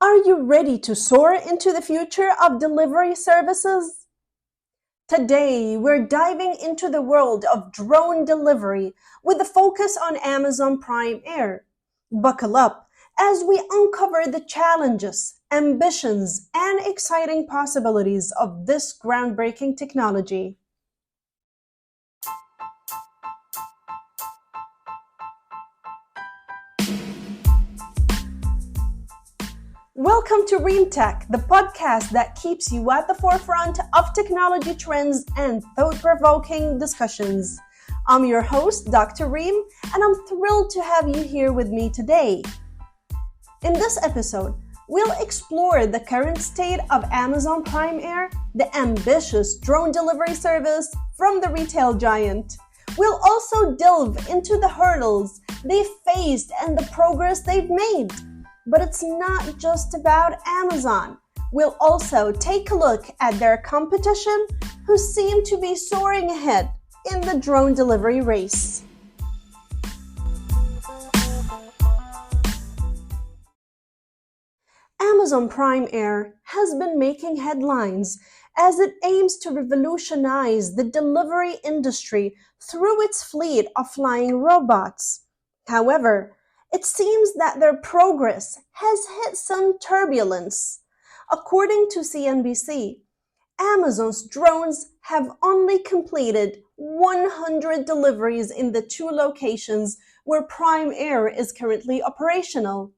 Are you ready to soar into the future of delivery services? Today, we're diving into the world of drone delivery with a focus on Amazon Prime Air. Buckle up as we uncover the challenges, ambitions, and exciting possibilities of this groundbreaking technology. Welcome to ReamTech, the podcast that keeps you at the forefront of technology trends and thought-provoking discussions. I'm your host, Dr. Ream, and I'm thrilled to have you here with me today. In this episode, we'll explore the current state of Amazon Prime Air, the ambitious drone delivery service from the retail giant. We'll also delve into the hurdles they've faced and the progress they've made. But it's not just about Amazon. We'll also take a look at their competition, who seem to be soaring ahead in the drone delivery race. Amazon Prime Air has been making headlines as it aims to revolutionize the delivery industry through its fleet of flying robots. However, it seems that their progress has hit some turbulence. According to CNBC, Amazon's drones have only completed 100 deliveries in the 2 locations where Prime Air is currently operational.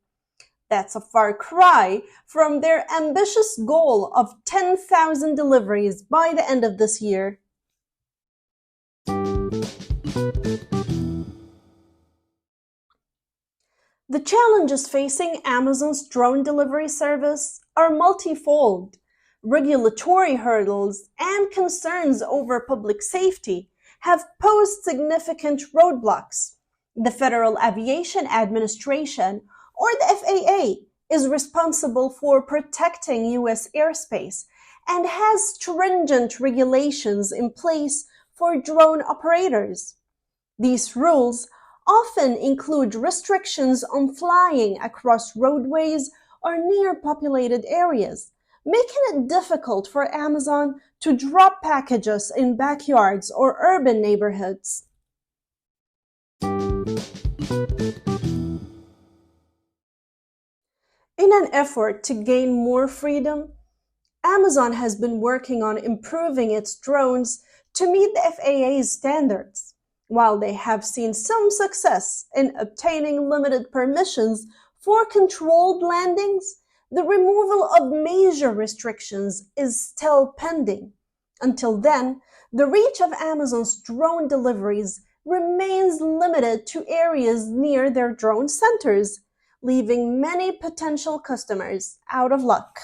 That's a far cry from their ambitious goal of 10,000 deliveries by the end of this year. The challenges facing Amazon's drone delivery service are multifold. Regulatory hurdles and concerns over public safety have posed significant roadblocks. The Federal Aviation Administration, or the FAA, is responsible for protecting U.S. airspace and has stringent regulations in place for drone operators. These rules often include restrictions on flying across roadways or near populated areas, making it difficult for Amazon to drop packages in backyards or urban neighborhoods. In an effort to gain more freedom, Amazon has been working on improving its drones to meet the FAA's standards. While they have seen some success in obtaining limited permissions for controlled landings, the removal of major restrictions is still pending. Until then, the reach of Amazon's drone deliveries remains limited to areas near their drone centers, leaving many potential customers out of luck.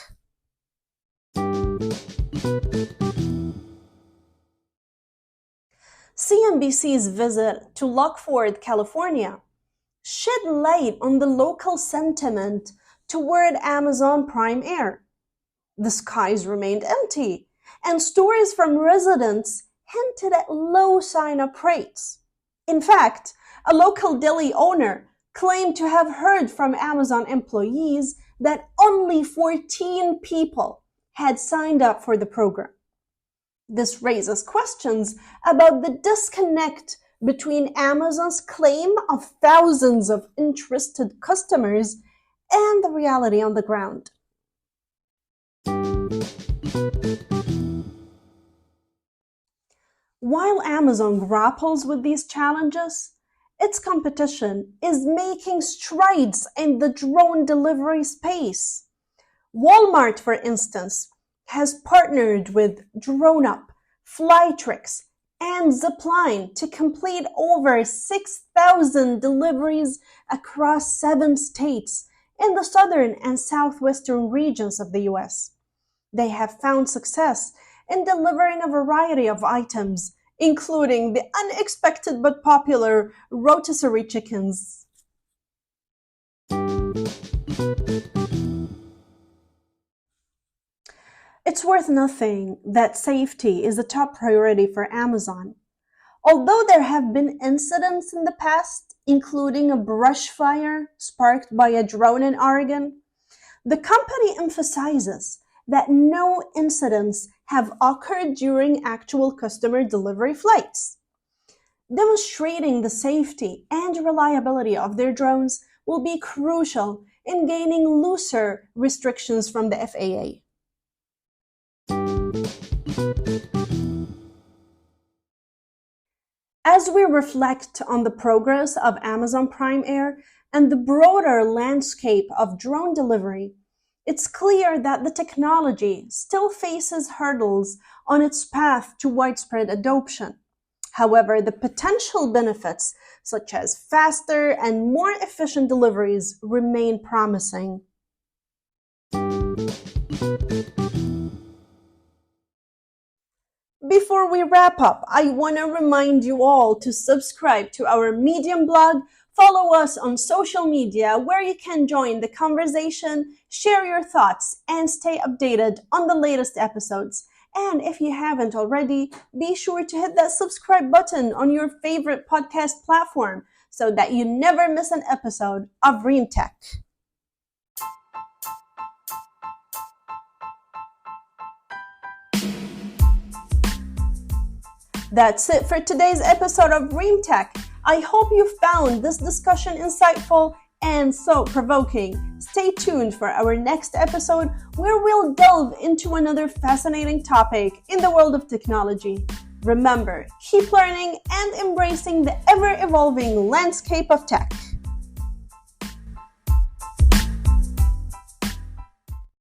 CNBC's visit to Lockford, California, shed light on the local sentiment toward Amazon Prime Air. The skies remained empty, and stories from residents hinted at low sign-up rates. In fact, a local deli owner claimed to have heard from Amazon employees that only 14 people had signed up for the program. This raises questions about the disconnect between Amazon's claim of thousands of interested customers and the reality on the ground. While Amazon grapples with these challenges, its competition is making strides in the drone delivery space. Walmart, for instance, has partnered with DroneUp, Flytrix, and Zipline to complete over 6,000 deliveries across 7 states in the southern and southwestern regions of the U.S. They have found success in delivering a variety of items, including the unexpected but popular rotisserie chickens. It's worth noting that safety is a top priority for Amazon. Although there have been incidents in the past, including a brush fire sparked by a drone in Oregon, The company emphasizes that no incidents have occurred during actual customer delivery flights. Demonstrating the safety and reliability of their drones will be crucial in gaining looser restrictions from the FAA. As we reflect on the progress of Amazon Prime Air and the broader landscape of drone delivery, it's clear that the technology still faces hurdles on its path to widespread adoption. However, the potential benefits, such as faster and more efficient deliveries, remain promising. Before we wrap up, I want to remind you all to subscribe to our Medium blog, follow us on social media where you can join the conversation, share your thoughts, and stay updated on the latest episodes. And if you haven't already, be sure to hit that subscribe button on your favorite podcast platform so that you never miss an episode of Ream Tech. That's it for today's episode of Ream Tech. I hope you found this discussion insightful and thought-provoking. Stay tuned for our next episode where we'll delve into another fascinating topic in the world of technology. Remember, keep learning and embracing the ever-evolving landscape of tech.